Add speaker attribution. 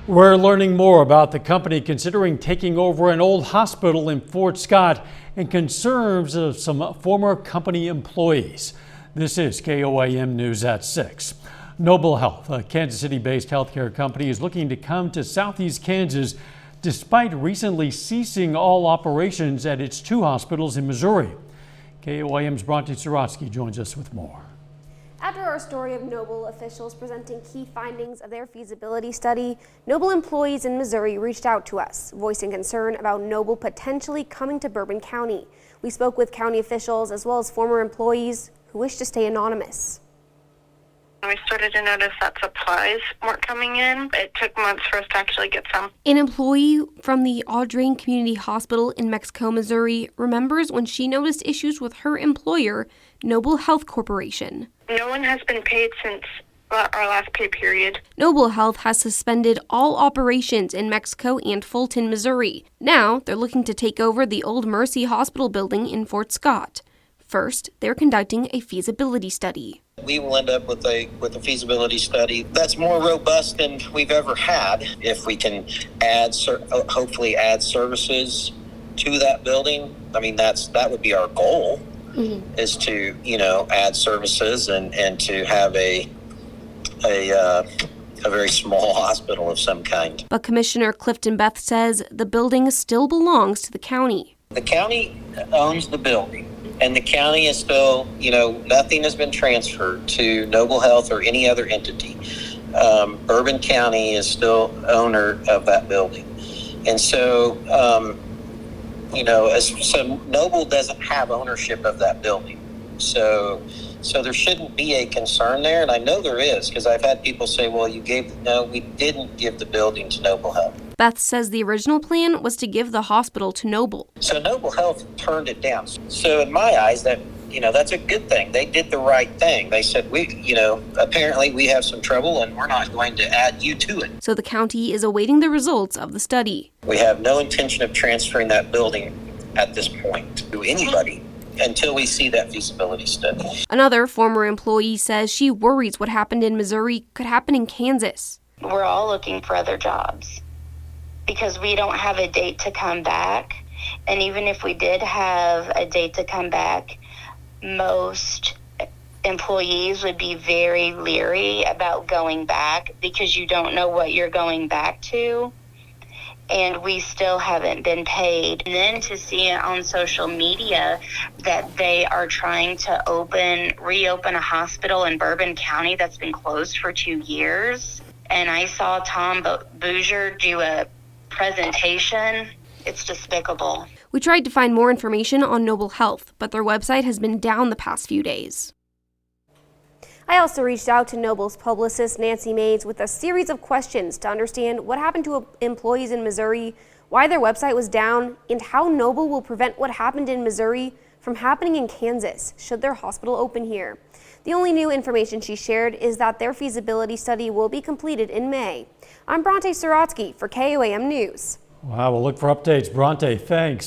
Speaker 1: We're learning more about the company considering taking over an old hospital in Fort Scott and concerns of some former company employees. This is KOAM News at 6. Noble Health, a Kansas City-based healthcare company, is looking to come to Southeast Kansas despite recently ceasing all operations at its 2 hospitals in Missouri. KOAM's Bronte Suratsky joins us with more.
Speaker 2: After our story of Noble officials presenting key findings of their feasibility study, Noble employees in Missouri reached out to us, voicing concern about Noble potentially coming to Bourbon County. We spoke with county officials as well as former employees who wish to stay anonymous.
Speaker 3: We started to notice that supplies weren't coming in. It took months for us to actually get some.
Speaker 2: An employee from the Audrain Community Hospital in Mexico, Missouri, remembers when she noticed issues with her employer, Noble Health Corporation.
Speaker 3: No one has been paid since our last pay period.
Speaker 2: Noble Health has suspended all operations in Mexico and Fulton, Missouri. Now they're looking to take over the old Mercy Hospital building in Fort Scott. First, they're conducting a feasibility study.
Speaker 4: We will end up with a feasibility study that's more robust than we've ever had. If we can hopefully add services to that building, I mean that would be our goal. Is to add services and to have a very small hospital of some kind.
Speaker 2: But Commissioner Clifton Beth says the building still belongs to the county.
Speaker 4: The county owns the building, and the county is still, nothing has been transferred to Noble Health or any other entity. Bourbon County is still owner of that building, and so so Noble doesn't have ownership of that building. So there shouldn't be a concern there. And I know there is, because I've had people say, well, no, we didn't give the building to Noble Health.
Speaker 2: Beth says the original plan was to give the hospital to Noble.
Speaker 4: So Noble Health turned it down. So in my eyes, that's a good thing. They did the right thing. They said, apparently we have some trouble and we're not going to add you to it.
Speaker 2: So the county is awaiting the results of the study.
Speaker 4: We have no intention of transferring that building at this point to anybody until we see that feasibility study.
Speaker 2: Another former employee says she worries what happened in Missouri could happen in Kansas.
Speaker 5: We're all looking for other jobs because we don't have a date to come back. And even if we did have a date to come back, most employees would be very leery about going back because you don't know what you're going back to. And we still haven't been paid. And then to see it on social media that they are trying to reopen a hospital in Bourbon County that's been closed for 2 years. And I saw Tom Bouger do a presentation. It's despicable.
Speaker 2: We tried to find more information on Noble Health, but their website has been down the past few days. I also reached out to Noble's publicist, Nancy Mays, with a series of questions to understand what happened to employees in Missouri, why their website was down, and how Noble will prevent what happened in Missouri from happening in Kansas, should their hospital open here. The only new information she shared is that their feasibility study will be completed in May. I'm Bronte Suratsky for KOAM News.
Speaker 1: Wow, we'll look for updates. Bronte, thanks.